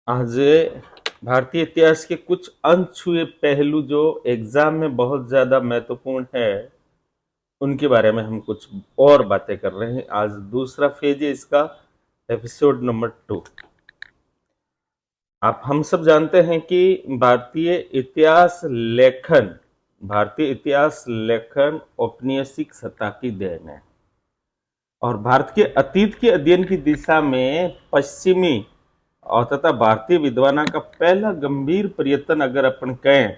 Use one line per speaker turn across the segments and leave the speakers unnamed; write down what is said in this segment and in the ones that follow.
आज भारतीय इतिहास के कुछ अनछुए पहलू जो एग्जाम में बहुत ज्यादा महत्वपूर्ण है, उनके बारे में हम कुछ और बातें कर रहे हैं। आज दूसरा फेज है इसका, एपिसोड नंबर 2। आप हम सब जानते हैं कि भारतीय इतिहास लेखन औपनिवेशिक सत्ता की देन है और भारत के अतीत के अध्ययन की दिशा में पश्चिमी और तथा भारतीय विद्वानों का पहला गंभीर प्रयत्न अगर अपन कहें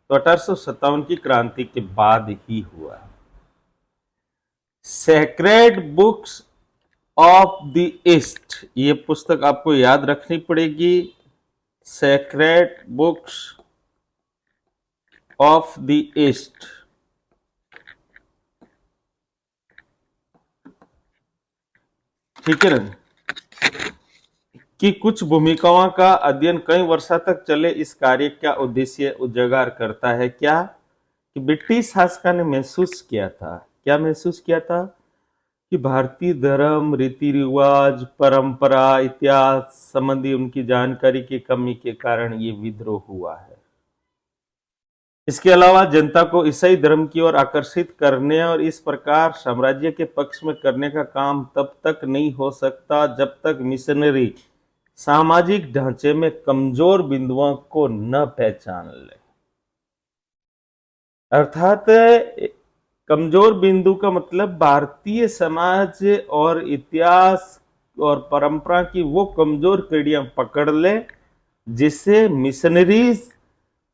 तो 1857 की क्रांति के बाद ही हुआ। Sacred books of the east, ये पुस्तक आपको याद रखनी पड़ेगी। Sacred books of the east, ठीक है ना, कि कुछ भूमिकाओं का अध्ययन कई वर्षों तक चले। इस कार्य का उद्देश्य उजागर करता है क्या कि ब्रिटिश शासकों ने महसूस किया था, क्या महसूस किया था कि भारतीय धर्म, रीति रिवाज, परंपरा, इतिहास संबंधी उनकी जानकारी की कमी के कारण ये विद्रोह हुआ है। इसके अलावा जनता को ईसाई धर्म की ओर आकर्षित करने और इस प्रकार साम्राज्य के पक्ष में करने का काम तब तक नहीं हो सकता जब तक मिशनरी सामाजिक ढांचे में कमजोर बिंदुओं को न पहचान ले। अर्थात कमजोर बिंदु का मतलब भारतीय समाज और इतिहास और परंपरा की वो कमजोर कड़ियां पकड़ ले जिससे मिशनरीज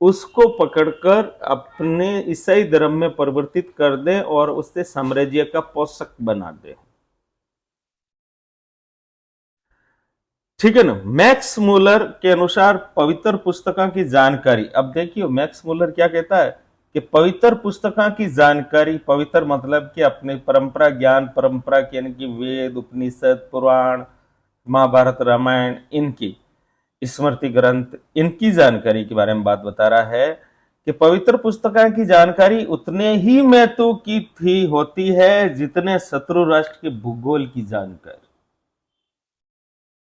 उसको पकड़कर अपने ईसाई धर्म में परिवर्तित कर दें और उससे साम्राज्य का पोषक बना दे। ठीक है ना। मैक्स मूलर के अनुसार पवित्र पुस्तकों की जानकारी, अब देखिए मैक्स मूलर क्या कहता है कि पवित्र पुस्तकों की जानकारी, पवित्र मतलब कि अपने परंपरा ज्ञान, परंपरा की यानी कि वेद, उपनिषद, पुराण, महाभारत, रामायण, इनकी स्मृति ग्रंथ, इनकी जानकारी के बारे में बात बता रहा है कि पवित्र पुस्तकों की जानकारी उतने ही महत्व की थी होती है जितने शत्रु राष्ट्र के भूगोल की जानकारी।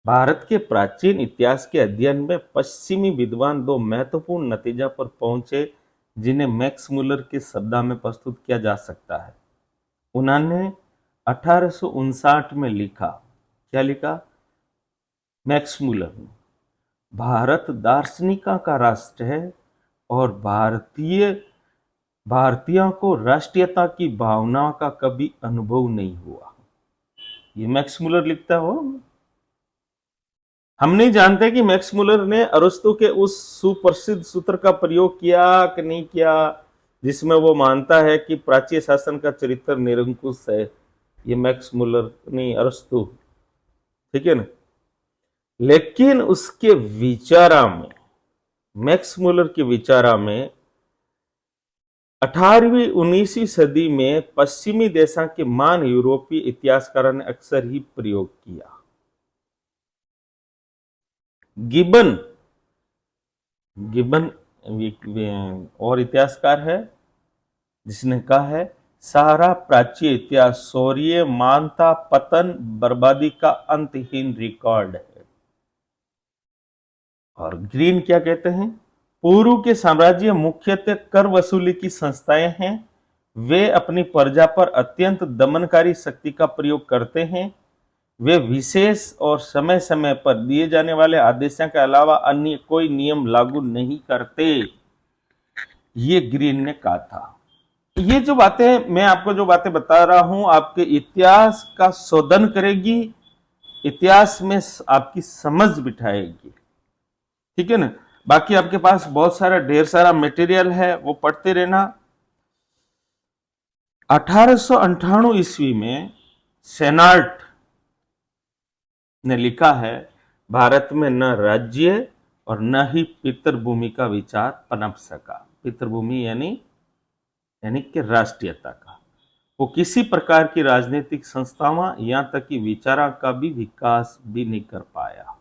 भारत के प्राचीन इतिहास के अध्ययन में पश्चिमी विद्वान दो महत्वपूर्ण नतीजा पर पहुंचे जिन्हें मैक्स मूलर के शब्दों में प्रस्तुत किया जा सकता है। उन्होंने 1859 में लिखा, क्या लिखा मैक्स मूलर ने? भारत दार्शनिकों का राष्ट्र है और भारतीयों को राष्ट्रीयता की भावना का कभी अनुभव नहीं हुआ। ये मैक्स मूलर लिखता हो। हम नहीं जानते कि मैक्स मूलर ने अरस्तु के उस सुप्रसिद्ध सूत्र का प्रयोग किया कि नहीं किया जिसमें वो मानता है कि प्राचीन शासन का चरित्र निरंकुश है। ये मैक्स मूलर नहीं, अरस्तु, ठीक है ना। लेकिन उसके विचारा में, मैक्स मूलर के विचारा में 18वीं 19वीं सदी में पश्चिमी देशों के महान यूरोपीय इतिहासकारों ने अक्सर ही प्रयोग किया। गिबन और इतिहासकार है जिसने कहा है सारा प्राचीन इतिहास शौर्य, मानता, पतन, बर्बादी का अंतहीन रिकॉर्ड है। और ग्रीन क्या कहते हैं? पूर्व के साम्राज्य मुख्यतः कर वसूली की संस्थाएं हैं। वे अपनी प्रजा पर अत्यंत दमनकारी शक्ति का प्रयोग करते हैं। वे विशेष और समय समय पर दिए जाने वाले आदेशों के अलावा अन्य कोई नियम लागू नहीं करते, ये ग्रीन ने कहा था। ये जो बातें मैं आपको जो बातें बता रहा हूं आपके इतिहास का शोधन करेगी, इतिहास में आपकी समझ बिठाएगी, ठीक है ना। बाकी आपके पास बहुत सारा ढेर सारा मटेरियल है, वो पढ़ते रहना। 1898 ईस्वी में सेनाट ने लिखा है भारत में न राज्य और न ही पितृभूमि का विचार पनप सका। पितृभूमि यानी कि राष्ट्रीयता का। वो किसी प्रकार की राजनीतिक संस्थावां यहां तक कि विचारों का भी विकास भी नहीं कर पाया।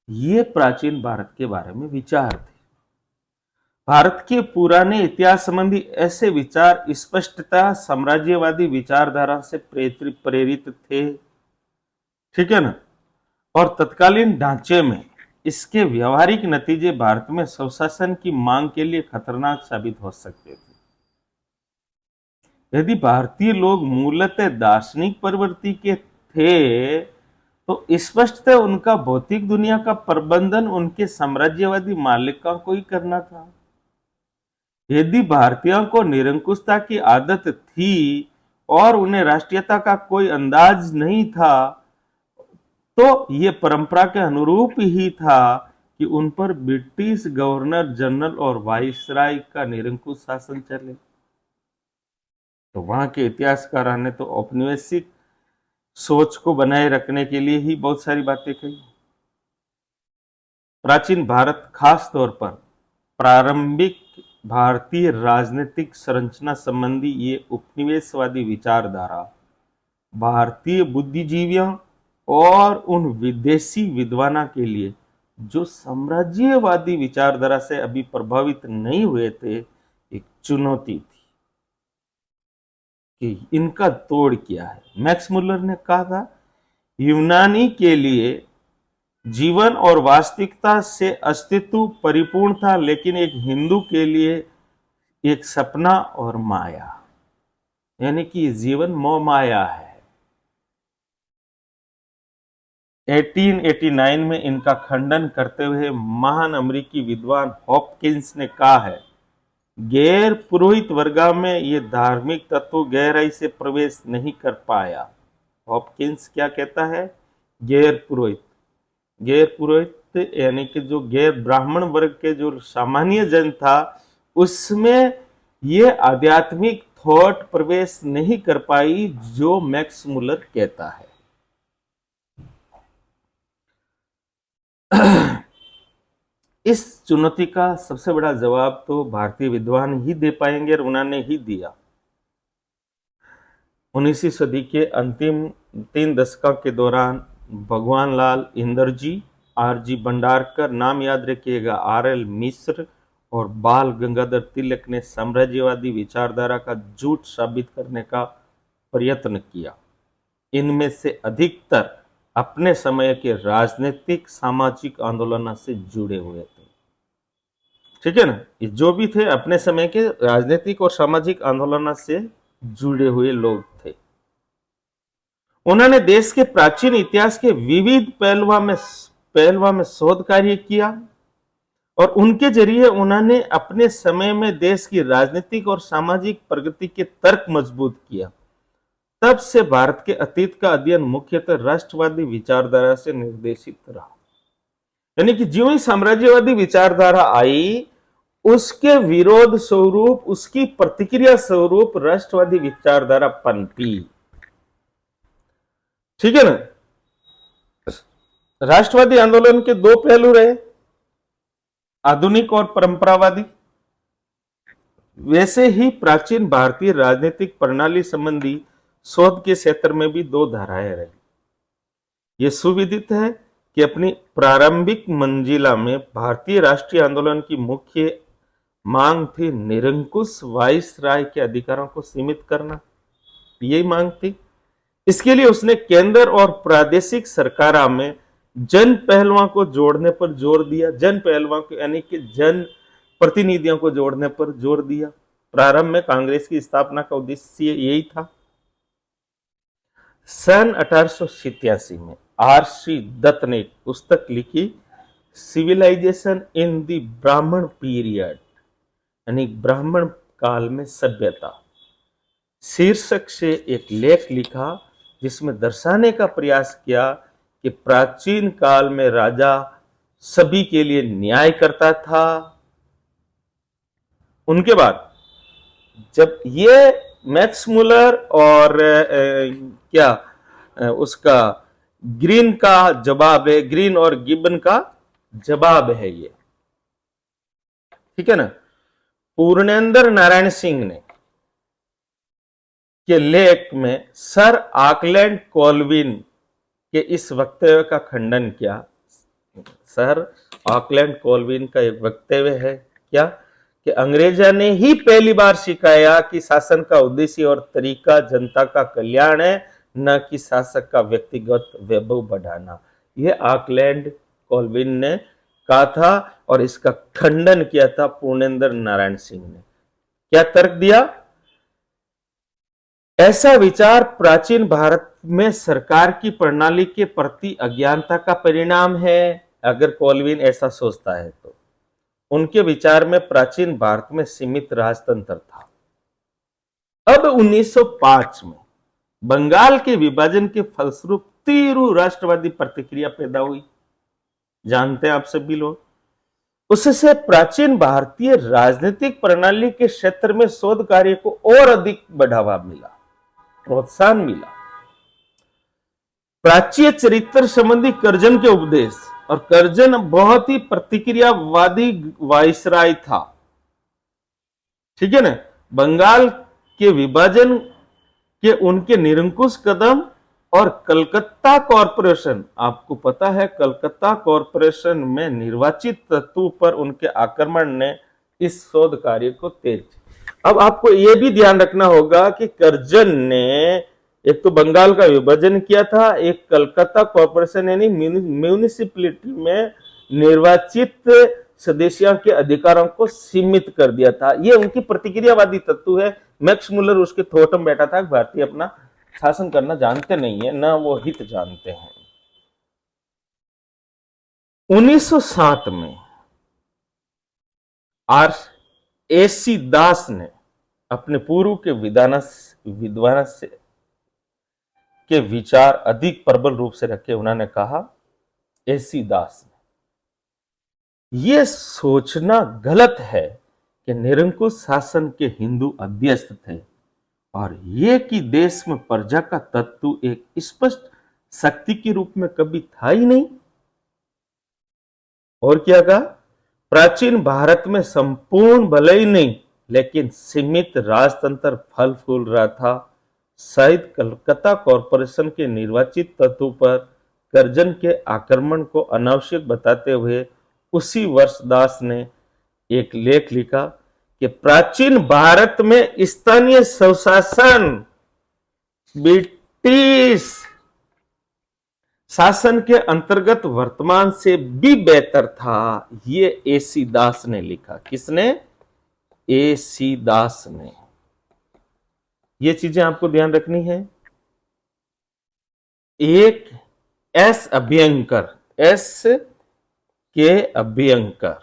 ये प्राचीन भारत के बारे में विचार थे। भारत के पुराने इतिहास संबंधी ऐसे विचार स्पष्टता साम्राज्यवादी विचारधारा से प्रेरित थे, ठीक है ना। और तत्कालीन ढांचे में इसके व्यवहारिक नतीजे भारत में स्वशासन की मांग के लिए खतरनाक साबित हो सकते थे। यदि भारतीय लोग मूलतः दार्शनिक प्रवृत्ति के थे तो स्पष्टतः उनका भौतिक दुनिया का प्रबंधन उनके साम्राज्यवादी मालिकों को ही करना था। यदि भारतीयों को निरंकुशता की आदत थी और उन्हें राष्ट्रीयता का कोई अंदाज नहीं था, तो ये परंपरा के अनुरूप ही था कि उन पर ब्रिटिश गवर्नर जनरल और वाइसराय का निरंकुश शासन चले। तो वहां के इतिहासकारों ने तो औपनिवेशिक सोच को बनाए रखने के लिए ही बहुत सारी बातें कही। प्राचीन भारत, खास तौर पर प्रारंभिक भारतीय राजनीतिक संरचना संबंधी ये उपनिवेशवादी विचारधारा भारतीय बुद्धिजीवियों और उन विदेशी विद्वानों के लिए जो साम्राज्यवादी विचारधारा से अभी प्रभावित नहीं हुए थे, एक चुनौती थी कि इनका तोड़ क्या है। मैक्स मुलर ने कहा था, यूनानी के लिए जीवन और वास्तविकता से अस्तित्व परिपूर्ण था, लेकिन एक हिंदू के लिए एक सपना और माया, यानी कि जीवन मोह माया है। 1889 में इनका खंडन करते हुए महान अमेरिकी विद्वान हॉपकिंस ने कहा है, गैर पुरोहित वर्ग में ये धार्मिक तत्व गहराई से प्रवेश नहीं कर पाया। हॉपकिंस क्या कहता है? गैर पुरोहित यानी कि जो गैर ब्राह्मण वर्ग के जो सामान्य जन था, उसमें ये आध्यात्मिक थॉट प्रवेश नहीं कर पाई, जो मैक्स मुलर कहता है। इस चुनौती का सबसे बड़ा जवाब तो भारतीय विद्वान ही दे पाएंगे और उन्होंने ही दिया। 19वीं सदी के अंतिम 3 दशकों के दौरान भगवान लाल इंदरजी, आर.जी. भंडारकर, नाम याद रखिएगा, आर.एल. मिश्र और बाल गंगाधर तिलक ने साम्राज्यवादी विचारधारा का झूठ साबित करने का प्रयत्न किया। इनमें से अधिकतर अपने समय के राजनीतिक सामाजिक आंदोलनों से जुड़े हुए थे। ठीक है ना, ये जो भी थे अपने समय के राजनीतिक और सामाजिक आंदोलनों से जुड़े हुए लोग थे। उन्होंने देश के प्राचीन इतिहास के विविध पहलुओं में शोध कार्य किया और उनके जरिए उन्होंने अपने समय में देश की राजनीतिक और सामाजिक प्रगति के तर्क मजबूत किया। तब से भारत के अतीत का अध्ययन मुख्यतः राष्ट्रवादी विचारधारा से निर्देशित रहा। यानी कि ज्यों ही साम्राज्यवादी विचारधारा आई, उसके विरोध स्वरूप, उसकी प्रतिक्रिया स्वरूप राष्ट्रवादी विचारधारा पनपी। ठीक है ना। राष्ट्रवादी आंदोलन के 2 पहलू रहे, आधुनिक और परंपरावादी। वैसे ही प्राचीन भारतीय राजनीतिक प्रणाली संबंधी शोध के क्षेत्र में भी 2 धाराएं रही। यह सुविदित है कि अपनी प्रारंभिक मंजिला में भारतीय राष्ट्रीय आंदोलन की मुख्य मांग थी निरंकुश वाइसराय के अधिकारों को सीमित करना, यही मांग थी। इसके लिए उसने केंद्र और प्रादेशिक सरकारों में जन पहलुओं को जोड़ने पर जोर दिया, जन पहलुओं को यानी कि जन प्रतिनिधियों को जोड़ने पर जोर दिया। प्रारंभ में कांग्रेस की स्थापना का उद्देश्य यही था। सन 1887 में आर.सी. दत्त ने एक पुस्तक लिखी, सिविलाइजेशन इन द ब्राह्मण पीरियड, यानी ब्राह्मण काल में सभ्यता, शीर्षक से एक लेख लिखा जिसमें दर्शाने का प्रयास किया कि प्राचीन काल में राजा सभी के लिए न्याय करता था। उनके बाद जब ये मैक्स मुलर और उसका ग्रीन का जवाब है, ग्रीन और गिब्बन का जवाब है ये, ठीक है ना। पूर्णेंद्र नारायण सिंह ने के लेख में सर ऑकलैंड कोलविन के इस वक्तव्य का खंडन किया। सर ऑकलैंड कोलविन का एक वक्तव्य है क्या कि अंग्रेजा ने ही पहली बार सिखाया कि शासन का उद्देश्य और तरीका जनता का कल्याण है, न कि शासक का व्यक्तिगत वैभव बढ़ाना। यह ऑकलैंड कॉल्विन ने कहा था और इसका खंडन किया था पूर्णेंद्र नारायण सिंह ने। क्या तर्क दिया? ऐसा विचार प्राचीन भारत में सरकार की प्रणाली के प्रति अज्ञानता का परिणाम है। अगर कॉल्विन ऐसा सोचता है तो उनके विचार में प्राचीन भारत में सीमित राजतंत्र था। अब 1905 में बंगाल के विभाजन के फलस्वरूप तीव्र राष्ट्रवादी प्रतिक्रिया पैदा हुई, जानते हैं आप सभी लोग। उससे प्राचीन भारतीय राजनीतिक प्रणाली के क्षेत्र में शोध कार्य को और अधिक बढ़ावा मिला, प्रोत्साहन मिला। प्राचीन चरित्र संबंधी कर्जन के उपदेश, और कर्जन बहुत ही प्रतिक्रियावादी वायसराय था, ठीक है ना। बंगाल के विभाजन के उनके निरंकुश कदम और कलकत्ता कॉरपोरेशन, आपको पता है कलकत्ता कॉरपोरेशन में निर्वाचित तत्वों पर उनके आक्रमण ने इस शोध कार्य को तेज। अब आपको यह भी ध्यान रखना होगा कि कर्जन ने एक तो बंगाल का विभाजन किया था, एक कलकत्ता कॉरपोरेशन यानी म्यूनिसिपैलिटी में निर्वाचित सदस्यों के अधिकारों को सीमित कर दिया था। यह उनकी प्रतिक्रियावादी तत्व है। मैक्स मुलर उसके थोट में बैठा था, भारतीय अपना शासन करना जानते नहीं है, ना वो हित जानते हैं। 1907 में आर एसी दास ने अपने पूर्व के विद्वान से के विचार अधिक प्रबल रूप से रखे। उन्होंने कहा, एसी दास ने यह सोचना गलत है कि निरंकुश शासन के हिंदू अभ्यस्त थे और यह कि देश में प्रजा का तत्व एक स्पष्ट शक्ति के रूप में कभी था ही नहीं। और क्या कहा? प्राचीन भारत में संपूर्ण भले ही नहीं लेकिन सीमित राजतंत्र फल फूल रहा था। शायद कलकत्ता कॉरपोरेशन के निर्वाचित तत्वों पर कर्जन के आक्रमण को अनावश्यक बताते हुए उसी वर्ष दास ने एक लेख लिखा कि प्राचीन भारत में स्थानीय स्वशासन ब्रिटिश शासन के अंतर्गत वर्तमान से भी बेहतर था। ये एसी दास ने लिखा। किसने? एसी दास ने। ये चीजें आपको ध्यान रखनी है। एक एस अभ्यंकर, एस के अभ्यंकर,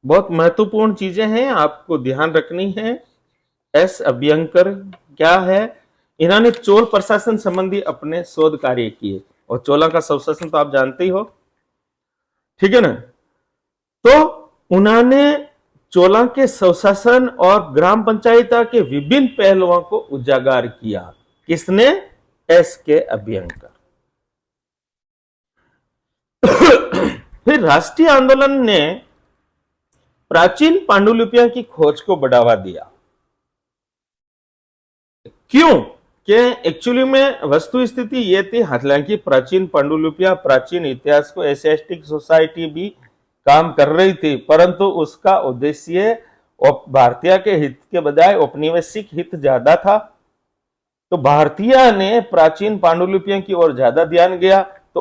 बहुत महत्वपूर्ण चीजें हैं, आपको ध्यान रखनी है। एस अभ्यंकर क्या है? इन्होंने चोल प्रशासन संबंधी अपने शोध कार्य किए और चोला का स्वशासन तो आप जानते ही हो, ठीक है ना। तो उन्होंने चोला के स्वशासन और ग्राम पंचायत के विभिन्न पहलुओं को उजागर किया। किसने? एस के अभ्यंकर। फिर राष्ट्रीय आंदोलन ने प्राचीन पांडुलिपियों की खोज को बढ़ावा दिया। क्यों? कि एक्चुअली में वस्तु स्थिति यह थी, हालांकि प्राचीन पांडुलिपियां प्राचीन इतिहास को एशियाटिक सोसाइटी भी काम कर रही थी, परंतु उसका उद्देश्य भारतीय के हित के बजाय औपनिवेशिक हित ज्यादा था। तो भारतीय ने प्राचीन पांडुलिपियों की ओर ज्यादा ध्यान गया। तो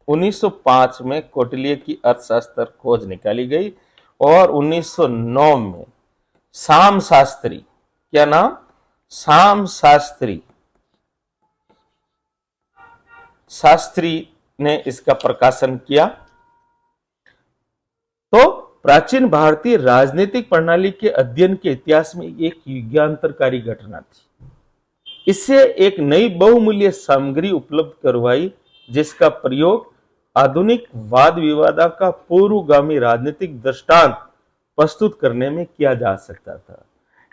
1905 में कौटिल्य की अर्थशास्त्र खोज निकाली गई और 1909 में शाम शास्त्री, क्या नाम? शाम शास्त्री ने इसका प्रकाशन किया। तो प्राचीन भारतीय राजनीतिक प्रणाली के अध्ययन के इतिहास में एक युगांतरकारी घटना थी। इससे एक नई बहुमूल्य सामग्री उपलब्ध करवाई जिसका प्रयोग आधुनिक वाद विवाद का पूर्वगामी राजनीतिक दृष्टांत प्रस्तुत करने में किया जा सकता था।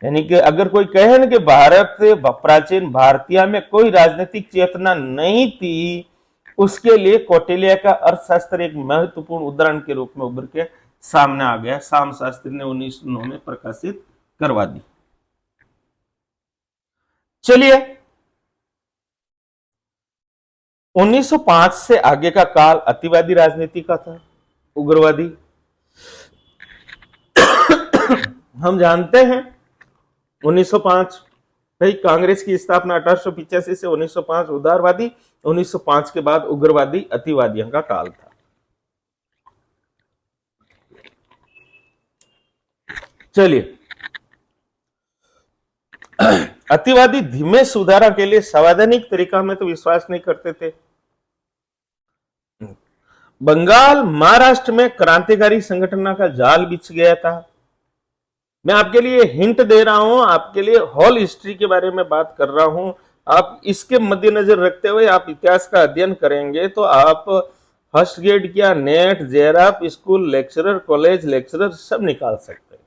यानी कि अगर कोई कहे ना कि भारत प्राचीन भारतीय में कोई राजनीतिक चेतना नहीं थी, उसके लिए कौटिल्य का अर्थशास्त्र एक महत्वपूर्ण उदाहरण के रूप में उभर के सामने आ गया। शाम शास्त्री ने 1909 में प्रकाशित करवा दी। चलिए 1905 से आगे का काल अतिवादी राजनीति का था, उग्रवादी। हम जानते हैं 1905 भाई कांग्रेस की स्थापना 1885 से 1905 उदारवादी 1905 के बाद उग्रवादी अतिवादियों का काल था। चलिए, अतिवादी धीमे सुधारा के लिए संवैधानिक तरीका में तो विश्वास नहीं करते थे। बंगाल, महाराष्ट्र में क्रांतिकारी संगठन का जाल बिछ गया था। मैं आपके लिए हिंट दे रहा हूं, आपके लिए होल हिस्ट्री के बारे में बात कर रहा हूं। आप इसके मद्देनजर रखते हुए आप इतिहास का अध्ययन करेंगे तो आप फर्स्ट ग्रेड क्या, net, JRF, school lecturer, college lecturer सब निकाल सकते हैं।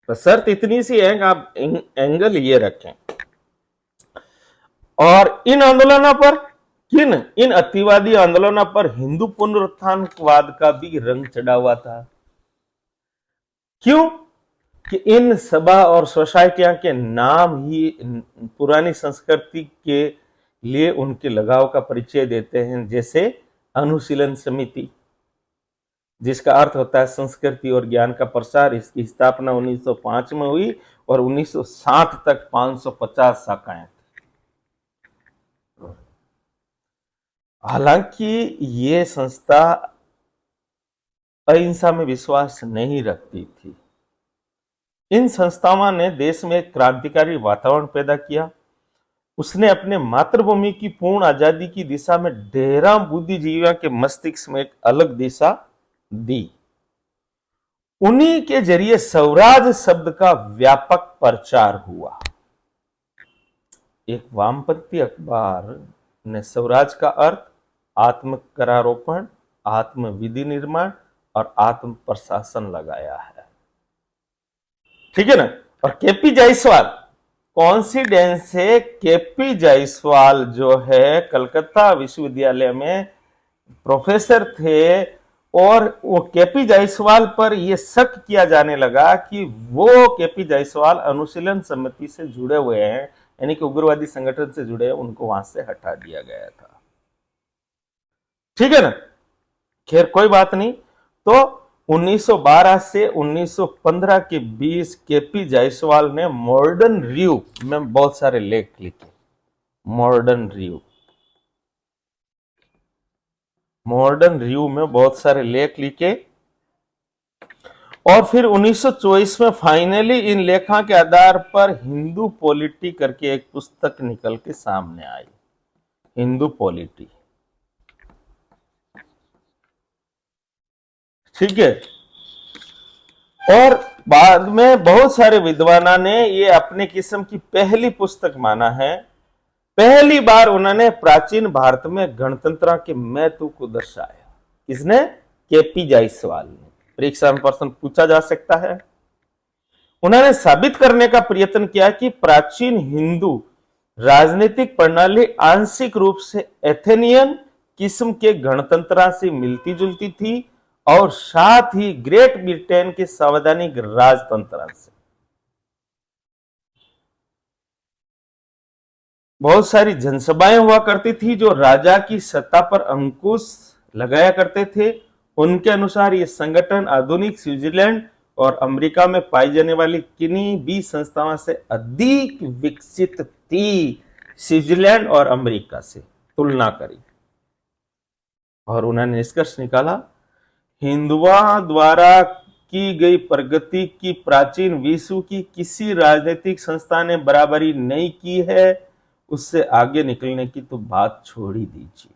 तो शर्त इतनी सी है कि आप एंगल ये रखें। और इन आंदोलनों पर, इन अतिवादी आंदोलनों पर हिंदू पुनरुत्थानवाद का भी रंग चढ़ा हुआ था। क्यों? कि इन सभा और सोसाइटियां के नाम ही पुरानी संस्कृति के लिए उनके लगाव का परिचय देते हैं, जैसे अनुशीलन समिति, जिसका अर्थ होता है संस्कृति और ज्ञान का प्रसार। इसकी स्थापना 1905 में हुई और 1960 तक 550 शाखाएं थी। हालांकि ये संस्था अहिंसा में विश्वास नहीं रखती थी। इन संस्थाओं ने देश में एक क्रांतिकारी वातावरण पैदा किया। उसने अपने मातृभूमि की पूर्ण आजादी की दिशा में ढेरों बुद्धिजीवियों के मस्तिष्क में एक अलग दिशा दी। उन्हीं के जरिए स्वराज शब्द का व्यापक प्रचार हुआ। एक वामपंथी अखबार ने स्वराज का अर्थ आत्म करारोपण, आत्म विधि निर्माण और आत्म प्रशासन लगाया है। ठीक है ना? और केपी जायसवाल, कॉन्सिडेंस है, केपी जायसवाल जो है कलकत्ता विश्वविद्यालय में प्रोफेसर थे और वो केपी जायसवाल पर यह शक किया जाने लगा कि वो केपी जायसवाल अनुशीलन समिति से जुड़े हुए हैं, यानी कि उग्रवादी संगठन से जुड़े हैं, उनको वहां से हटा दिया गया था। ठीक है ना? खैर कोई बात नहीं। तो 1912 से 1915 के बीच केपी जायसवाल ने मॉडर्न रिव्यू में बहुत सारे लेख लिखे। मॉडर्न रिव्यू में बहुत सारे लेख लिखे और फिर 1924 में फाइनली इन लेखों के आधार पर हिंदू पॉलिटी करके एक पुस्तक निकल के सामने आई। हिंदू पॉलिटी, ठीक है। और बाद में बहुत सारे विद्वानों ने ये अपने किस्म की पहली पुस्तक माना है। पहली बार उन्होंने प्राचीन भारत में गणतंत्र के महत्व को दर्शाया। किसने? केपी जायसवाल ने। परीक्षा में प्रश्न पूछा जा सकता है। उन्होंने साबित करने का प्रयत्न किया कि प्राचीन हिंदू राजनीतिक प्रणाली आंशिक रूप से एथेनियन किस्म के गणतंत्र से मिलती जुलती थी और साथ ही ग्रेट ब्रिटेन के संवैधानिक राजतंत्र से। बहुत सारी जनसभाएं हुआ करती थी जो राजा की सत्ता पर अंकुश लगाया करते थे। उनके अनुसार ये संगठन आधुनिक स्विट्जरलैंड और अमेरिका में पाई जाने वाली किन्हीं भी संस्थाओं से अधिक विकसित थी। स्विट्जरलैंड और अमेरिका से तुलना करी और उन्होंने निष्कर्ष निकाला, हिंदुओं द्वारा की गई प्रगति की प्राचीन विश्व की किसी राजनीतिक संस्था ने बराबरी नहीं की है। उससे आगे निकलने की तो बात छोड़ ही दीजिए।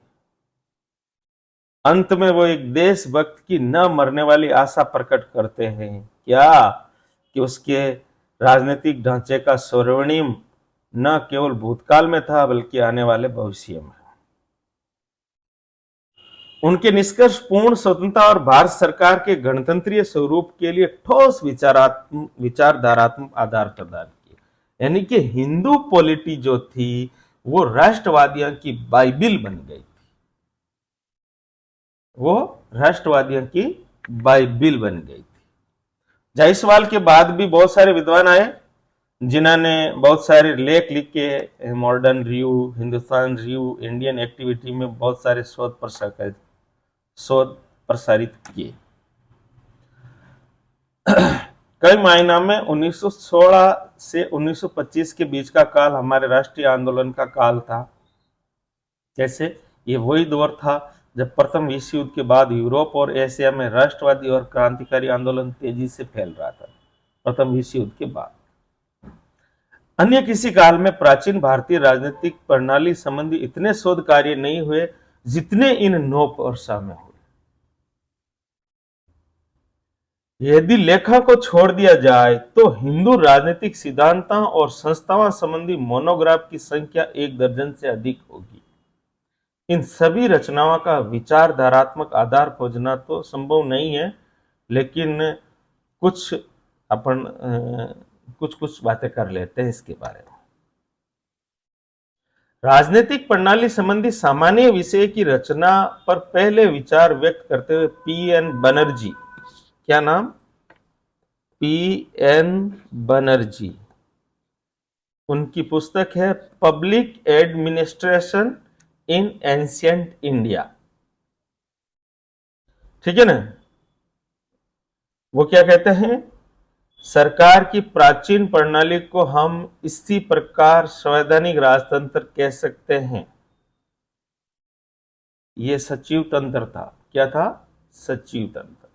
अंत में वो एक देशभक्त की न मरने वाली आशा प्रकट करते हैं, क्या कि उसके राजनीतिक ढांचे का स्वर्णिम न केवल भूतकाल में था बल्कि आने वाले भविष्य में। उनके निष्कर्ष पूर्ण स्वतंत्रता और भारत सरकार के गणतंत्रीय स्वरूप के लिए ठोस विचारधारात्मक आधार प्रदान किए। यानी कि हिंदू पॉलिटी जो थी वो राष्ट्रवादियों की बाइबिल बन गई थी। वो राष्ट्रवादियों की बाइबिल बन गई थी। जायसवाल के बाद भी बहुत सारे विद्वान आए जिन्होंने बहुत सारे लेख लिखे। Modern review, Hindustan review, Indian activity में बहुत सारे शोध प्रसारित किए। कई मायना में 1916 से 1925 के बीच का काल हमारे राष्ट्रीय आंदोलन का काल था। जैसे ये वही दौर था जब प्रथम विश्व युद्ध के बाद यूरोप और एशिया में राष्ट्रवादी और क्रांतिकारी आंदोलन तेजी से फैल रहा था। प्रथम विश्व युद्ध के बाद अन्य किसी काल में प्राचीन भारतीय राजनीतिक प्रणाली संबंधी इतने शोध कार्य नहीं हुए जितने इन 9 वर्षों में हुए। यदि लेखा को छोड़ दिया जाए तो हिंदू राजनीतिक सिद्धांतों और संस्थाओं संबंधी मोनोग्राफ की संख्या 1 दर्जन से अधिक होगी। इन सभी रचनाओं का विचारधारात्मक आधार खोजना तो संभव नहीं है, लेकिन कुछ अपन कुछ कुछ बातें कर लेते हैं इसके बारे में। राजनीतिक प्रणाली संबंधी सामान्य विषय की रचना पर पहले विचार व्यक्त करते हुए पी.एन. बनर्जी, क्या नाम? पी.एन. बनर्जी, उनकी पुस्तक है public administration in ancient India. ठीक है ना? वो क्या कहते हैं? सरकार की प्राचीन प्रणाली को हम इसी प्रकार संवैधानिक राजतंत्र कह सकते हैं। ये सचिव तंत्र था। क्या था? सचिव तंत्र।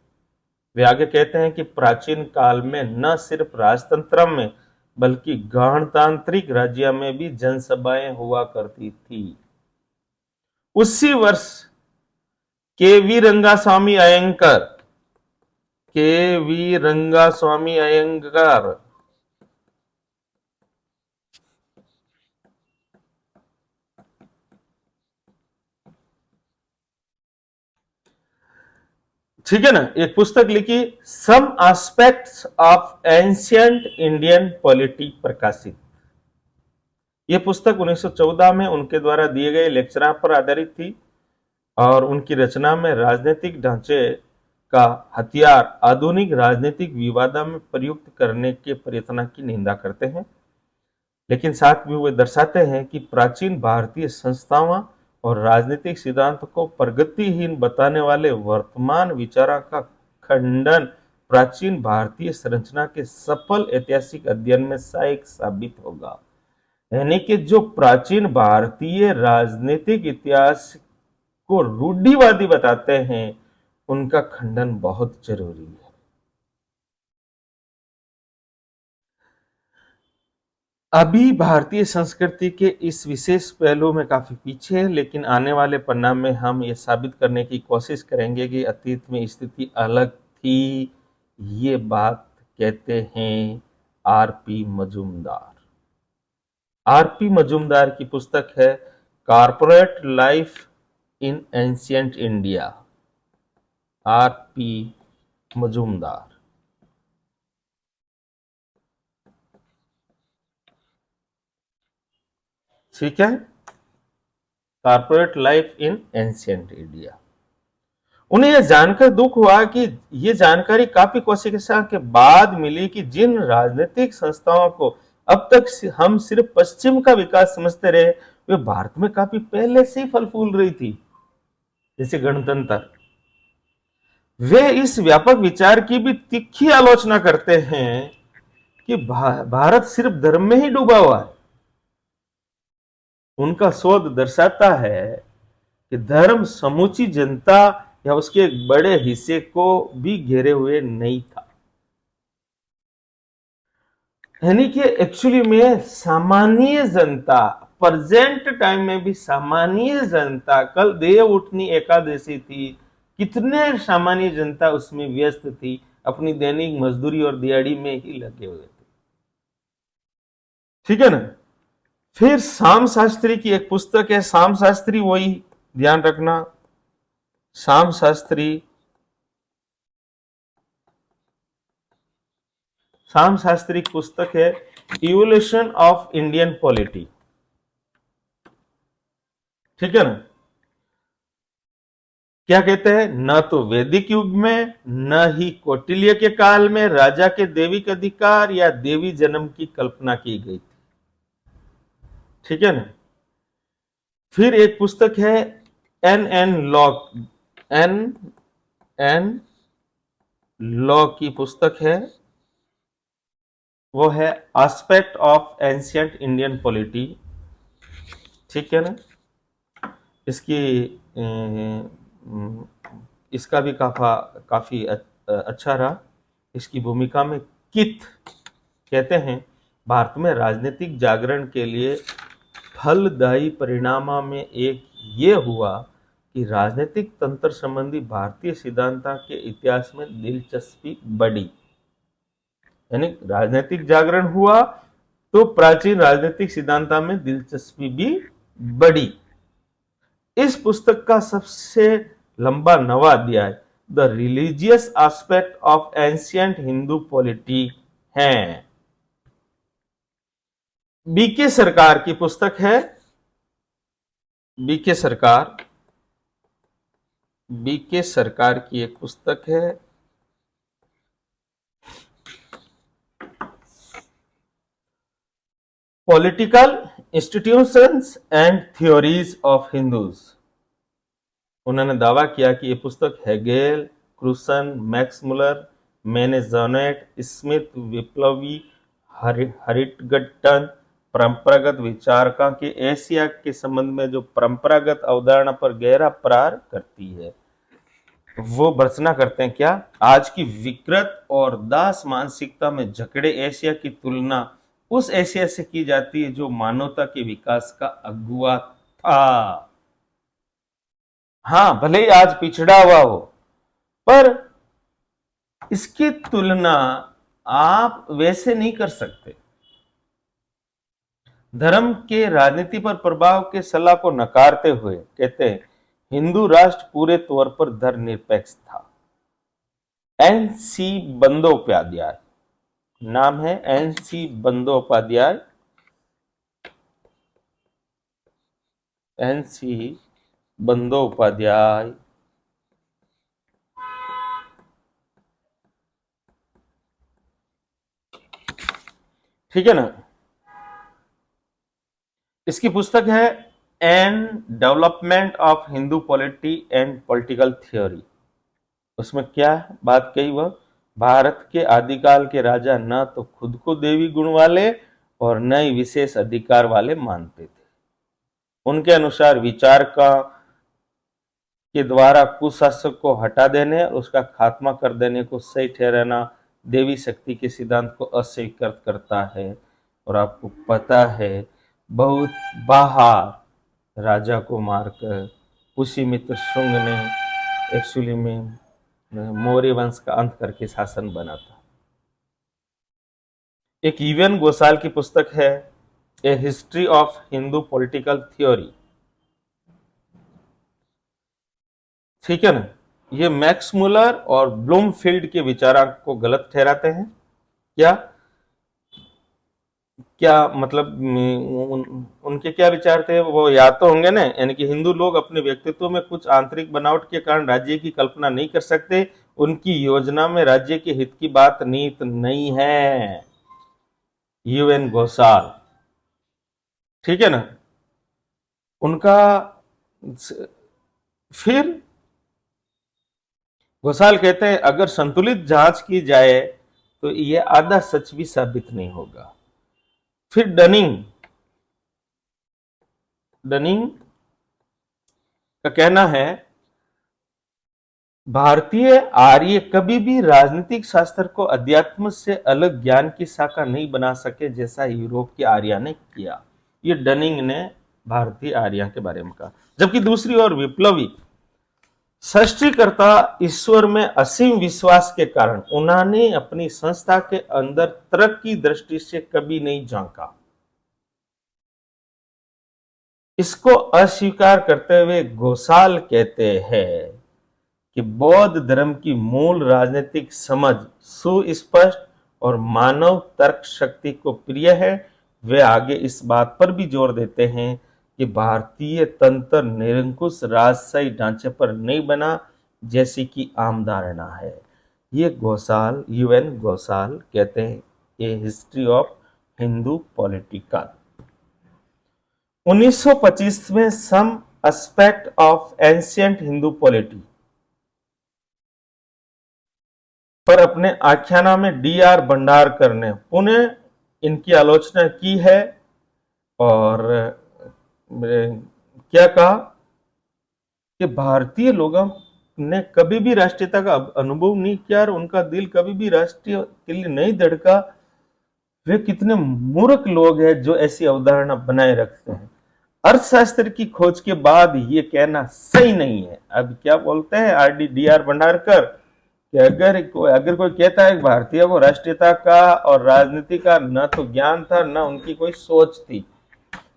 वे आगे कहते हैं कि प्राचीन काल में न सिर्फ राजतंत्र में बल्कि गणतांत्रिक राज्य में भी जनसभाएं हुआ करती थी। उसी वर्ष के.वी. रंगास्वामी अयंगर, के.वी. रंगास्वामी अयंगार ठीक है ना, एक पुस्तक लिखी some aspects of ancient Indian polity प्रकाशित। यह पुस्तक 1914 में उनके द्वारा दिए गए लेक्चर पर आधारित थी और उनकी रचना में राजनीतिक ढांचे का हथियार आधुनिक राजनीतिक विवादों में प्रयुक्त करने के प्रयत्न की निंदा करते हैं, लेकिन साथ में वे दर्शाते हैं कि प्राचीन भारतीय संस्थाओं और राजनीतिक सिद्धांत को प्रगतिहीन बताने वाले वर्तमान विचारों का खंडन प्राचीन भारतीय संरचना के सफल ऐतिहासिक अध्ययन में सहायक साबित होगा। यानी कि जो प्राचीन भारतीय राजनीतिक इतिहास को रूढ़िवादी बताते हैं उनका खंडन बहुत जरूरी है। अभी भारतीय संस्कृति के इस विशेष पहलू में काफी पीछे है, लेकिन आने वाले पन्ना में हम ये साबित करने की कोशिश करेंगे कि अतीत में स्थिति अलग थी। ये बात कहते हैं आर.पी. मजूमदार। आर.पी. मजूमदार की पुस्तक है corporate life in ancient India. RP. Majumdar. ठीक है, corporate life in ancient India. उन्हें यह जानकर दुख हुआ कि यह जानकारी काफी कोशिशों के बाद मिली कि जिन राजनीतिक संस्थाओं को अब तक हम सिर्फ पश्चिम का विकास समझते रहे वे भारत में काफी पहले से ही फल फूल रही थी, जैसे गणतंत्र। वे इस व्यापक विचार की भी तीखी आलोचना करते हैं कि भारत सिर्फ धर्म में ही डूबा हुआ है। उनका शोध दर्शाता है कि धर्म समूची जनता या उसके एक बड़े हिस्से को भी घेरे हुए नहीं था। यानी कि एक्चुअली में सामान्य जनता, प्रेजेंट टाइम में भी सामान्य जनता, कल देव उठनी एकादशी थी, कितने सामान्य जनता उसमें व्यस्त थी, अपनी दैनिक मजदूरी और दिहाड़ी में ही लगे हुए थे। ठीक है ना? फिर शाम शास्त्री की एक पुस्तक है, शाम शास्त्री, वही ध्यान रखना, शाम शास्त्री। शाम शास्त्री की पुस्तक है इवोल्यूशन ऑफ इंडियन पॉलिटी। ठीक है ना? क्या कहते हैं? न तो वैदिक युग में न ही कौटिल्य के काल में राजा के दैविक अधिकार या देवी जन्म की कल्पना की गई थी। ठीक है ना? फिर एक पुस्तक है एन लॉ की पुस्तक है, वो है aspect of ancient Indian polity. ठीक है ना? इसकी इसका भी काफी अच्छा रहा। इसकी भूमिका में किथ कहते हैं, भारत में राजनीतिक जागरण के लिए फलदायी परिणामों में एक ये हुआ कि राजनीतिक तंत्र संबंधी भारतीय सिद्धांतों के इतिहास में दिलचस्पी बढ़ी। यानी राजनीतिक जागरण हुआ तो प्राचीन राजनीतिक सिद्धांतों में दिलचस्पी भी बढ़ी। इस पुस्तक का सबसे लंबा नवा अध्याय the religious aspect of ancient Hindu polity है। बीके सरकार की पुस्तक है। बीके सरकार की एक पुस्तक है। Political institutions and theories of Hindus. उन्होंने दावा किया कि यह पुस्तक Hegel, क्रूसन, Max Muller, मेनेजोनेट, Smith, Viplavi हरिटगट्टन परंपरागत विचारकों के एशिया के संबंध में जो परंपरागत अवधारणा पर गहरा प्रहार करती है। वो भर्त्सना करते हैं क्या? आज की विकृत और दास मानसिकता में जकड़े एशिया की तुलना उस एशिया से की जाती है जो मानवता के विकास का अगुआ था। हाँ, भले ही आज पिछड़ा हुआ हो, पर इसकी तुलना आप वैसे नहीं कर सकते। धर्म के राजनीति पर प्रभाव के सलाह को नकारते हुए कहते हैं हिंदू राष्ट्र पूरे तौर पर धर्मनिरपेक्ष था। एन.सी. बंदोपाध्याय नाम है, एन.सी. बंदोपाध्याय। एन.सी. बंदोपाध्याय ठीक है ना। इसकी पुस्तक है an development of Hindu polity and political theory. उसमें क्या बात कही? वह भारत के आदिकाल के राजा न तो खुद को देवी गुण वाले और न ही विशेष अधिकार वाले मानते थे। उनके अनुसार विचार के द्वारा कुशासक को हटा देने और उसका खात्मा कर देने को सही ठहराना देवी शक्ति के सिद्धांत को अस्वीकार करता है। और आपको पता है बहुत बाहर राजा को मारकर पुष्यमित्र शुंग ने एक्चुअली में मौर्य वंश का अंत करके शासन बना था। एक यूएन घोषाल की पुस्तक है a history of Hindu political theory. ठीक है ना। ये मैक्स मुलर और ब्लूमफील्ड के विचारों को गलत ठहराते हैं। क्या मतलब उनके क्या विचार थे? वो याद तो होंगे ना, यानी कि हिंदू लोग अपने व्यक्तित्व में कुछ आंतरिक बनावट के कारण राज्य की कल्पना नहीं कर सकते। उनकी योजना में राज्य के हित की बात नीत नहीं है। यूएन घोषाल, ठीक है ना। उनका फिर घोषाल कहते हैं अगर संतुलित जांच की जाए तो यह आधा सच भी साबित नहीं होगा। फिर डनिंग का कहना है भारतीय आर्य कभी भी राजनीतिक शास्त्र को अध्यात्म से अलग ज्ञान की शाखा नहीं बना सके जैसा यूरोप के आर्य ने किया। ये डनिंग ने भारतीय आर्य के बारे में कहा। जबकि दूसरी ओर विप्लवी सृष्टिकर्ता ईश्वर में असीम विश्वास के कारण उन्होंने अपनी संस्था के अंदर तर्क की दृष्टि से कभी नहीं झांका। इसको अस्वीकार करते हुए घोषाल कहते हैं कि बौद्ध धर्म की मूल राजनीतिक समझ सुस्पष्ट और मानव तर्क शक्ति को प्रिय है। वे आगे इस बात पर भी जोर देते हैं कि भारतीय तंत्र निरंकुश राजशाही ढांचे पर नहीं बना जैसी कि आम धारणा है। ये घोषाल, यूएन घोषाल कहते हैं a history of Hindu political. 1925 में some aspect of ancient Hindu polity पर अपने आख्याना में डी.आर. भंडारकर ने पुनः इनकी आलोचना की है और क्या कहा कि भारतीय लोगों ने कभी भी राष्ट्रीयता का अनुभव नहीं किया और उनका दिल कभी भी राष्ट्रीय के लिए नहीं धड़का। वे कितने मूर्ख लोग हैं जो ऐसी अवधारणा बनाए रखते हैं। अर्थशास्त्र की खोज के बाद ये कहना सही नहीं है। अब क्या बोलते हैं डी आर भंडारकर कि अगर कोई कहता है भारतीय को राष्ट्रीयता का और राजनीति का न तो ज्ञान था न उनकी कोई सोच थी,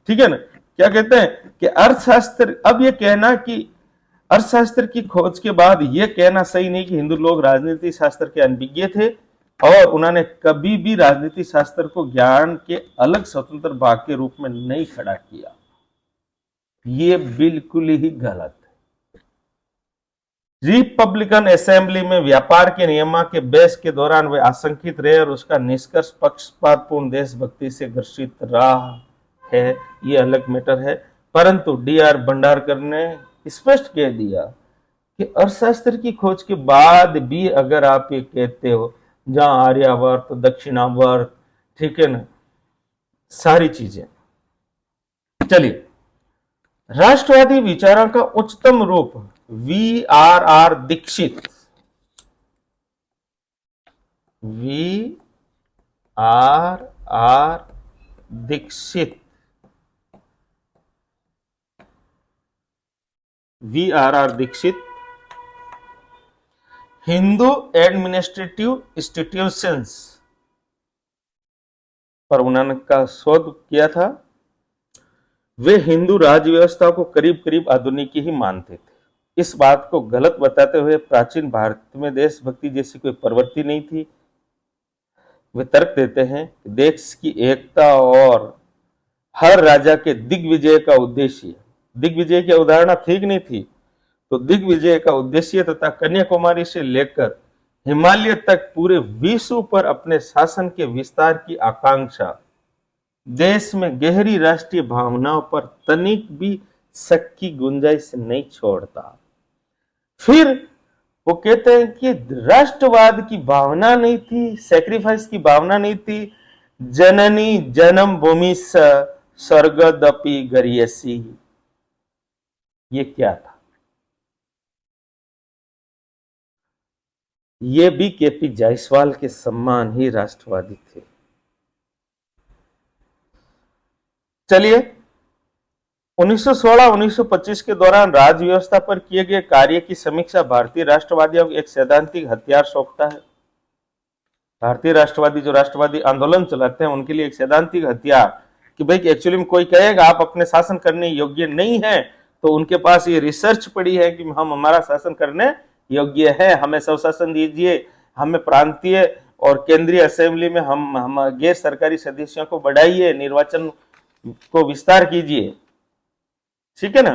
ठीक है ना। क्या कहते हैं कि अर्थशास्त्र, अब ये कहना कि अर्थशास्त्र की खोज के बाद यह कहना सही नहीं कि हिंदू लोग राजनीति शास्त्र के अनभिज्ञ थे और उन्होंने कभी भी राजनीति शास्त्र को ज्ञान के अलग स्वतंत्र भाग के रूप में नहीं खड़ा किया। ये बिल्कुल ही गलत है। रिपब्लिकन असेंबली में व्यापार के नियम के बहस के दौरान वे आशंकित रहे और उसका निष्कर्ष पक्षपातपूर्ण देशभक्ति से ग्रसित रहा है, ये अलग मैटर है। परंतु डी.आर. भंडारकर ने स्पष्ट कह दिया कि अर्थशास्त्र की खोज के बाद भी अगर आप ये कहते हो, जहां आर्यावर्त, दक्षिणावर्त, ठीक है ना, सारी चीजें। चलिए, राष्ट्रवादी विचारों का उच्चतम रूप वी.आर.आर. दीक्षित, वी.आर.आर. दीक्षित, वी.आर.आर. दीक्षित हिंदू एडमिनिस्ट्रेटिव इंस्टीट्यूशंस पर उन्होंने का शोध किया था। वे हिंदू राज्य व्यवस्था को करीब करीब आधुनिक ही मानते थे। इस बात को गलत बताते हुए प्राचीन भारत में देशभक्ति जैसी कोई प्रवृत्ति नहीं थी। वे तर्क देते हैं कि देश की एकता और हर राजा के दिग्विजय का उद्देश्य, दिग्विजय की अवधारणा ठीक नहीं थी, तो दिग्विजय का उद्देश्य तथा कन्याकुमारी से लेकर हिमालय तक पूरे विश्व पर अपने शासन के विस्तार की आकांक्षा देश में गहरी राष्ट्रीय भावनाओं पर तनिक भी शक की गुंजाइश नहीं छोड़ता। फिर वो कहते हैं कि राष्ट्रवाद की भावना नहीं थी, सैक्रिफाइस की भावना नहीं थी, जननी जन्म भूमि स्वर्गदपि गरियसी। ये क्या था? ये भी केपी जायसवाल के सम्मान ही राष्ट्रवादी थे। चलिए, 1916-1925 के दौरान राज्य व्यवस्था पर किए गए कार्य की समीक्षा भारतीय राष्ट्रवादियों को एक सैद्धांतिक हथियार सौंपता है। भारतीय राष्ट्रवादी जो राष्ट्रवादी आंदोलन चलाते हैं उनके लिए एक सैद्धांतिक हथियार कि भाई एक्चुअली में कोई कहेगा आप अपने शासन करने योग्य नहीं है, तो उनके पास ये रिसर्च पड़ी है कि हम हमारा शासन करने योग्य है, हमें स्वशासन दीजिए, हमें प्रांतीय और केंद्रीय असेंबली में हम गैर सरकारी सदस्यों को बढ़ाइए, निर्वाचन को विस्तार कीजिए, ठीक है ना।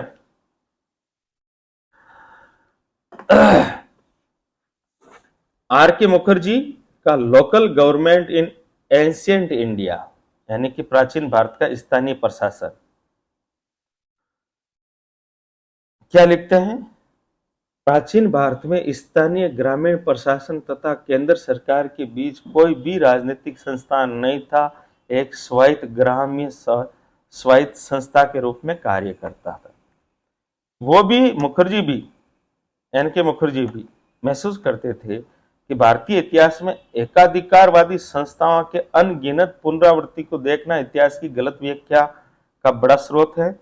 आर.के. मुखर्जी का local government in ancient India, यानी कि प्राचीन भारत का स्थानीय प्रशासन, क्या लिखते हैं? प्राचीन भारत में स्थानीय ग्रामीण प्रशासन तथा केंद्र सरकार के बीच कोई भी राजनीतिक संस्थान नहीं था, एक स्वायत्त ग्राम्य स्वायत्त संस्था के रूप में कार्य करता था। वो भी मुखर्जी भी, एन.के. मुखर्जी भी महसूस करते थे कि भारतीय इतिहास में एकाधिकारवादी संस्थाओं के अनगिनत पुनरावृत्ति को देखना इतिहास की गलत व्याख्या का बड़ा स्रोत है।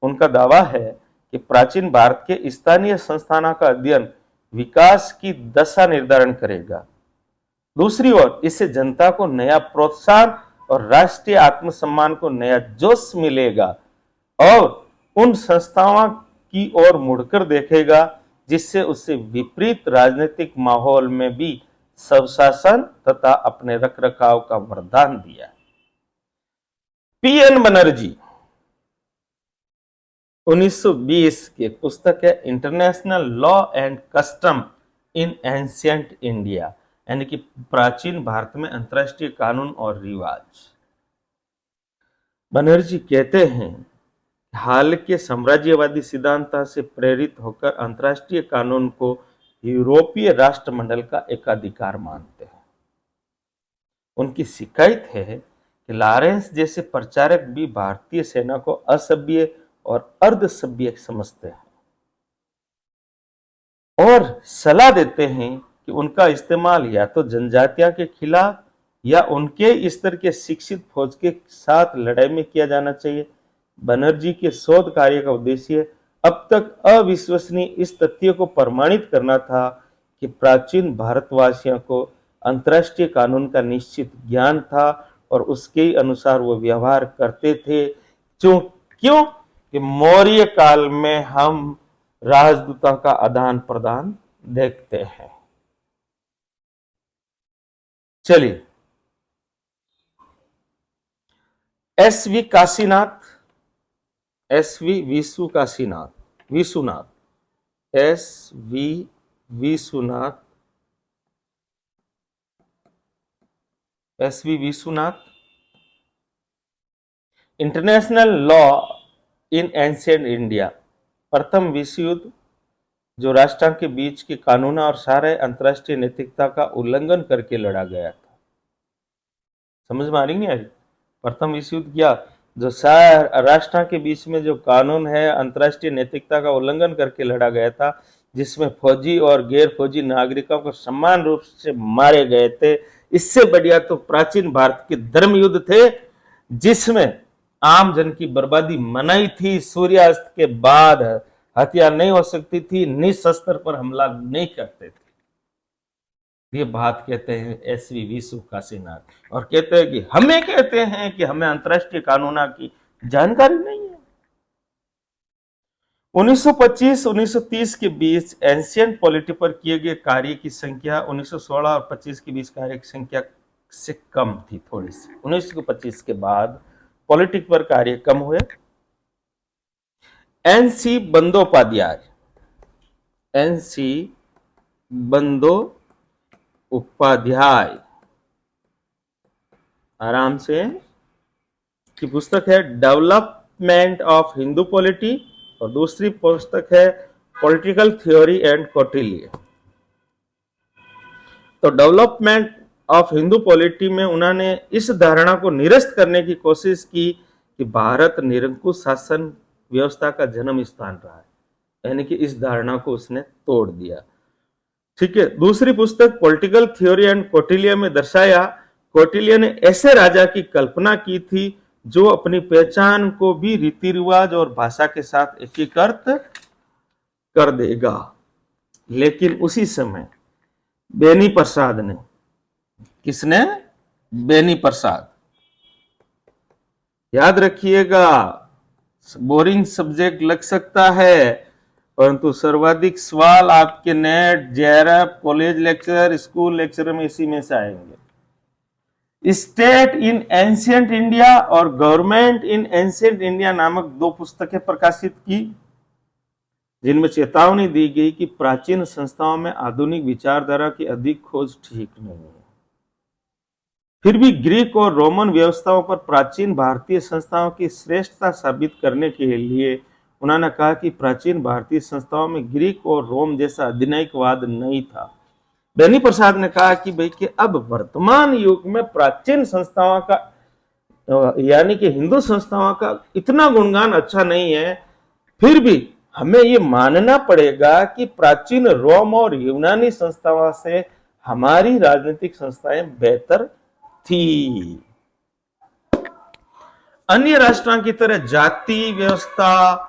उनका दावा है कि प्राचीन भारत के स्थानीय संस्थानों का अध्ययन विकास की दशा निर्धारण करेगा। दूसरी ओर इससे जनता को नया प्रोत्साहन और राष्ट्रीय आत्मसम्मान को नया जोश मिलेगा और उन संस्थाओं की ओर मुड़कर देखेगा जिससे उससे विपरीत राजनीतिक माहौल में भी स्वशासन तथा अपने रखरखाव का वरदान दिया। पी.एन. बनर्जी 1920 की पुस्तक है international law and custom in ancient India, यानी कि प्राचीन भारत में अंतरराष्ट्रीय कानून और रिवाज। बनर्जी कहते हैं हाल के साम्राज्यवादी सिद्धांत से प्रेरित होकर अंतरराष्ट्रीय कानून को यूरोपीय राष्ट्रमंडल का एकाधिकार मानते हैं। उनकी शिकायत है कि लॉरेंस जैसे प्रचारक भी भारतीय सेना को असभ्य और अर्धसभ्य समझते हैं। और सलाह देते हैं कि उनका इस्तेमाल या तो जनजातियों के खिलाफ या उनके स्तर के शिक्षित फौज के साथ लड़ाई में किया जाना चाहिए। बनर्जी के शोध कार्य का उद्देश्य अब तक अविश्वसनीय इस तथ्य को प्रमाणित करना था कि प्राचीन भारतवासियों को अंतर्राष्ट्रीय कानून का निश्चित ज्ञान था और उसके अनुसार वो व्यवहार करते थे। क्यों कि मौर्य काल में हम राजदूतों का आदान प्रदान देखते हैं। चलिए, SV Kashinath, SV Vishwanath, SV Vishwanath, SV Vishwanath, international law in ancient India, प्रथम विश्व युद्ध जो राष्ट्रों के बीच के कानून और सारे अंतर्राष्ट्रीय नैतिकता का उल्लंघन करके लड़ा गया था। समझ में आ रही है? प्रथम विश्व युद्ध क्या, जो सारे राष्ट्रों के बीच में जो कानून है अंतर्राष्ट्रीय नैतिकता का उल्लंघन करके लड़ा गया था, जिसमें फौजी और गैर फौजी नागरिकों को समान रूप से मारे गए थे। इससे बढ़िया तो प्राचीन भारत के धर्म युद्ध थे, जिसमें आम जन की बर्बादी मनाई थी। सूर्यास्त के बाद हत्या नहीं हो सकती थी, निशस्त्र पर हमला नहीं करते थे। ये बात कहते हैं एसवी विश्व काशीनाथ, और कहते हैं कि हमें कहते हैं कि हमें अंतर्राष्ट्रीय कानून की जानकारी नहीं है। 1925-1930 के बीच एंशिएंट पॉलिटी पर किए गए कार्य की संख्या 1916 और 25 के बीच कार्य की संख्या से कम थी थोड़ी सी। 1925 के बाद पॉलिटिक पर कार्य कम हुए। एनसी बंदोपाध्याय, एनसी बंदोपाध्याय आराम से की पुस्तक है डेवलपमेंट ऑफ हिंदू पॉलिटी, और दूसरी पुस्तक है पॉलिटिकल थ्योरी एंड कौटिल्य। तो डेवलपमेंट ऑफ हिंदू पॉलिटी में उन्होंने इस धारणा को निरस्त करने की कोशिश की कि भारत निरंकुश शासन व्यवस्था का जन्म स्थान रहा है, यानी कि इस धारणा को उसने तोड़ दिया। ठीक है। दूसरी पुस्तक पॉलिटिकल थ्योरी एंड कौटिल्य में दर्शाया, कौटिल्य ने ऐसे राजा की कल्पना की थी जो अपनी पहचान को भी रीति रिवाज और भाषा के साथ एकीकृत कर देगा। लेकिन उसी समय बेनी प्रसाद ने, किसने? बेनी प्रसाद। याद रखिएगा, बोरिंग सब्जेक्ट लग सकता है, परंतु सर्वाधिक सवाल आपके net, JRF, college lecture, school lecture में इसी में से आएंगे। स्टेट इन एंशिएंट इंडिया और गवर्नमेंट इन एंशिएंट इंडिया नामक दो पुस्तकें प्रकाशित की, जिनमें चेतावनी दी गई कि प्राचीन संस्थाओं में आधुनिक विचारधारा की अधिक खोज ठीक नहीं है। फिर भी ग्रीक और रोमन व्यवस्थाओं पर प्राचीन भारतीय संस्थाओं की श्रेष्ठता साबित करने के लिए उन्होंने कहा कि प्राचीन भारतीय संस्थाओं में ग्रीक और रोम जैसा अधिनायकवाद नहीं था। बेनी प्रसाद ने कहा कि भाई कि अब वर्तमान युग में प्राचीन संस्थाओं का, यानी कि हिंदू संस्थाओं का इतना गुणगान अच्छा नहीं है, फिर भी हमें ये मानना पड़ेगा कि प्राचीन रोम और यूनानी संस्थाओं से हमारी राजनीतिक संस्थाएं बेहतर थी। अन्य राष्ट्रों की तरह जाति व्यवस्था,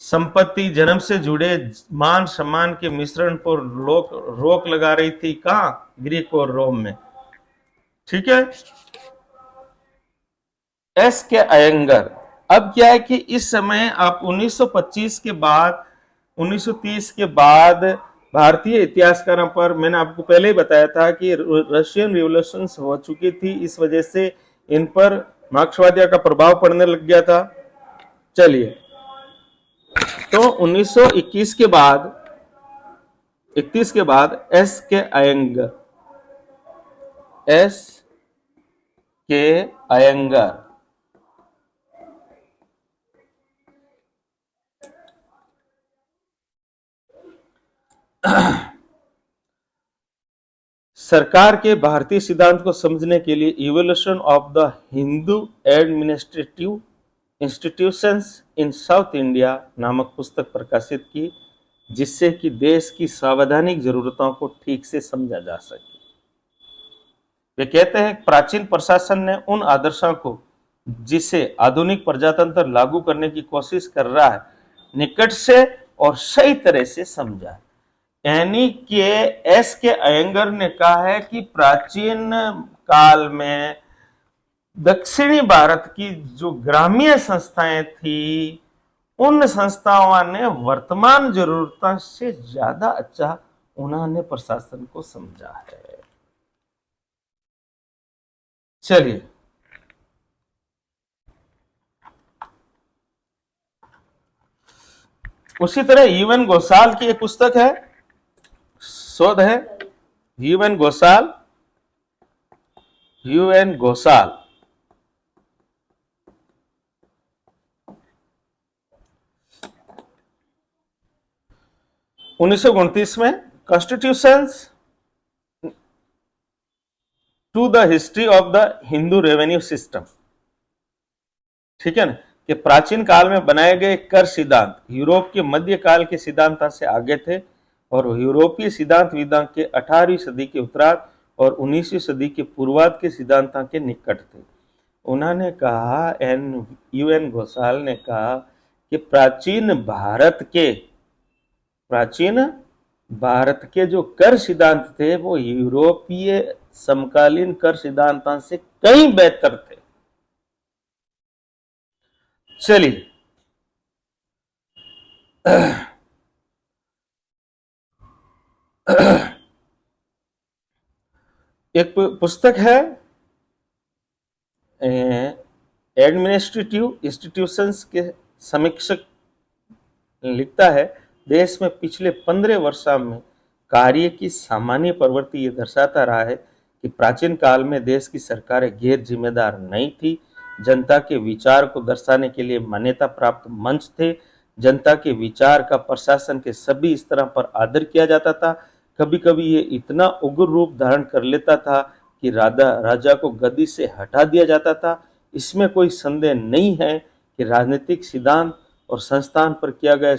संपत्ति, जन्म से जुड़े मान सम्मान के मिश्रण पर रोक लगा रही थी। कहां? ग्रीक और रोम में। ठीक है। एस के अयंगर। अब क्या है कि इस समय आप 1925 के बाद 1930 के बाद भारतीय इतिहासकारों पर, मैंने आपको पहले ही बताया था कि रशियन रिवॉल्यूशन हो चुकी थी, इस वजह से इन पर मार्क्सवादियों का प्रभाव पड़ने लग गया था। चलिए, तो 1921 के बाद 31 के बाद एस के अयंगर, एस के अयंगर सरकार के भारतीय सिद्धांत को समझने के लिए evolution of the Hindu administrative institutions in south India नामक पुस्तक प्रकाशित की, जिससे कि देश की संवैधानिक जरूरतों को ठीक से समझा जा सके। वे कहते हैं प्राचीन प्रशासन ने उन आदर्शों को जिसे आधुनिक प्रजातंत्र लागू करने की कोशिश कर रहा है निकट से और सही तरह से समझा। यानी कि एस के अयंगर ने कहा है कि प्राचीन काल में दक्षिणी भारत की जो ग्रामीण संस्थाएं थी उन संस्थाओं ने वर्तमान जरूरतों से ज्यादा अच्छा उन्होंने प्रशासन को समझा है। चलिए उसी तरह यूएन घोषाल की एक पुस्तक है, शोध है यूएन घोषाल 1929 में constitutions to the history of the Hindu revenue system, ठीक है ना, कि प्राचीन काल में बनाए गए कर सिद्धांत यूरोप के मध्यकाल के सिद्धांत से आगे थे और यूरोपीय सिद्धांत विदा के 18वीं सदी के उत्तरार्ध और 19वीं सदी के पूर्वार्ध के सिद्धांतों के निकट थे। उन्होंने कहा, यूएन घोषाल ने कहा कि प्राचीन भारत के जो कर सिद्धांत थे वो यूरोपीय समकालीन कर सिद्धांतों से कहीं बेहतर थे। चलिए एक पुस्तक है एडमिनिस्ट्रेटिव इंस्टीट्यूशंस के समीक्षक लिखता है, देश में पिछले 15 वर्षों में कार्य की सामान्य प्रवृत्ति ये दर्शाता रहा है कि प्राचीन काल में देश की सरकारें गैर जिम्मेदार नहीं थी, जनता के विचार को दर्शाने के लिए मान्यता प्राप्त मंच थे, जनता के विचार का प्रशासन के सभी स्तरों पर आदर किया जाता था। कभी कभी ये इतना उग्र रूप धारण कर लेता था कि राजा को गद्दी से हटा दिया जाता था। इसमें कोई संदेह नहीं है कि राजनीतिक सिद्धांत और संस्थान पर किया गया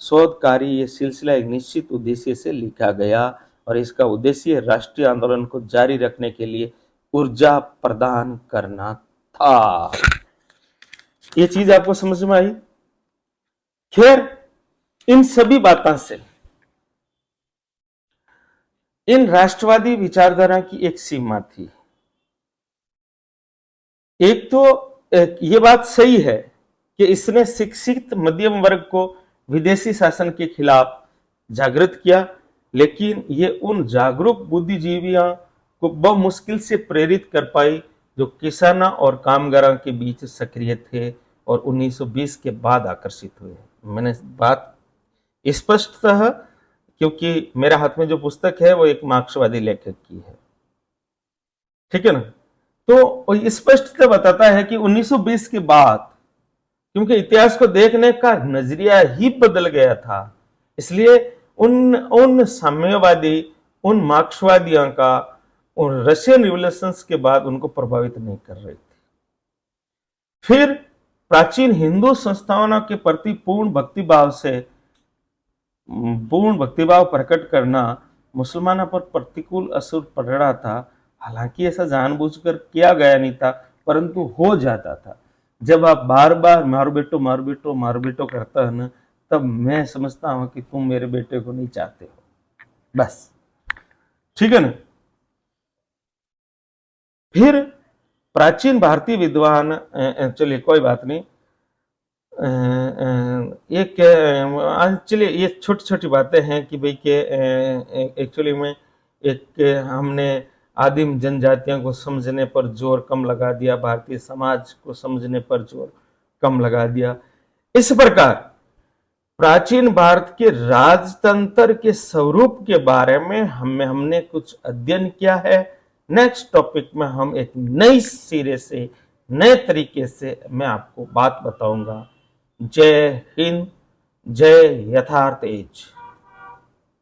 शोध कार्य ये सिलसिला एक निश्चित उद्देश्य से लिखा गया और इसका उद्देश्य राष्ट्रीय आंदोलन को जारी रखने के लिए ऊर्जा प्रदान करना था। ये चीज आपको समझ में आई? खैर, इन सभी बातों से इन राष्ट्रवादी विचारधारा की एक सीमा थी। एक तो ये बात सही है कि इसने शिक्षित मध्यम वर्ग को विदेशी शासन के खिलाफ जागृत किया, लेकिन ये उन जागरूक बुद्धिजीवियों को बहुत मुश्किल से प्रेरित कर पाई जो किसानों और कामगारों के बीच सक्रिय थे और 1920 के बाद आकर्षित हुए। मैंने बात स्पष्टतः, क्योंकि मेरा हाथ में जो पुस्तक है वो एक मार्क्सवादी लेखक की है, ठीक है ना, तो स्पष्टतः बताता है कि 1920 के बाद, क्योंकि इतिहास को देखने का नजरिया ही बदल गया था, इसलिए उन साम्यवादी, उन मार्क्सवादियों का और रशियन रिवॉल्यूशंस के बाद उनको प्रभावित नहीं कर रही थी। फिर प्राचीन हिंदू संस्थाओं के प्रति पूर्ण भक्तिभाव प्रकट करना मुसलमानों पर प्रतिकूल असर पड़ रहा था। हालांकि ऐसा जानबूझकर किया गया नहीं था, परंतु हो जाता था। जब आप बार बार मारो बेटो करता है ना, तब मैं समझता हूं कि तुम मेरे बेटे को नहीं चाहते हो, बस, ठीक है ना। फिर प्राचीन भारतीय विद्वान, चलिए कोई बात नहीं, एक चलिए ये छोटी छोटी बातें हैं कि भाई के एक्चुअली में हमने आदिम जनजातियों को समझने पर जोर कम लगा दिया, भारतीय समाज को समझने पर जोर कम लगा दिया। इस प्रकार प्राचीन भारत के राजतंत्र के स्वरूप के बारे में हमने कुछ अध्ययन किया है। नेक्स्ट टॉपिक में हम एक नई सिरे से, नए तरीके से मैं आपको बात बताऊंगा। जय हिंद, जय यथार्थ एज।